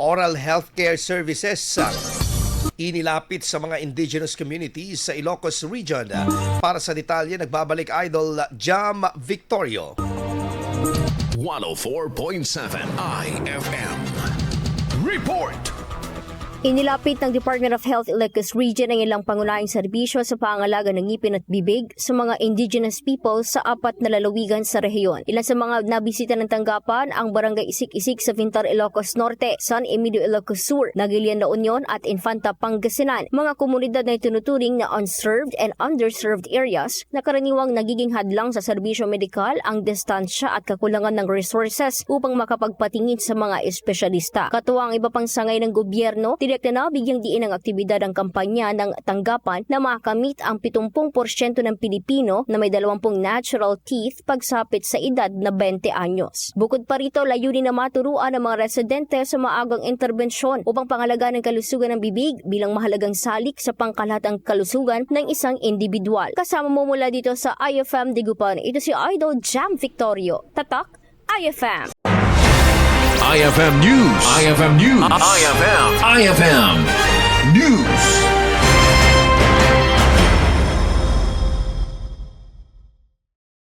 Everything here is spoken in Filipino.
oral healthcare services inilapit sa mga indigenous communities sa Ilocos Region. Para sa detalye, nagbabalik Idol Jam Victorio. 104.7 IFM. Report! Inilapit ng Department of Health Ilocos Region ang ilang pangunahing serbisyo sa pangangalaga ng ngipin at bibig sa mga indigenous people sa 4 na lalawigan sa rehiyon. Ilan sa mga nabisita ng tanggapan ang Barangay Isik-Isik sa Vintar, Ilocos Norte, San Emilio, Ilocos Sur, Nagilian, La Union at Infanta, Pangasinan. Mga komunidad na itinuturing na unserved and underserved areas na karaniwang nagiging hadlang sa serbisyo medikal ang distansya at kakulangan ng resources upang makapagpatingin sa mga espesyalista. Katuwang iba pang sangay ng gobyerno, direkta na bigyang diin ang aktibidad ang kampanya ng tanggapan na makamit ang 70% ng Pilipino na may 20 natural teeth pagsapit sa edad na 20 anyos. Bukod pa rito, layunin na maturuan ang mga residente sa maagang interbensyon upang pangalagaan ng kalusugan ng bibig bilang mahalagang salik sa pangkalahatang kalusugan ng isang individual. Kasama mo mula dito sa IFM Digupan, ito si Idol Jam Victorio. Tatak, IFM. IFM News. IFM News. IFM News.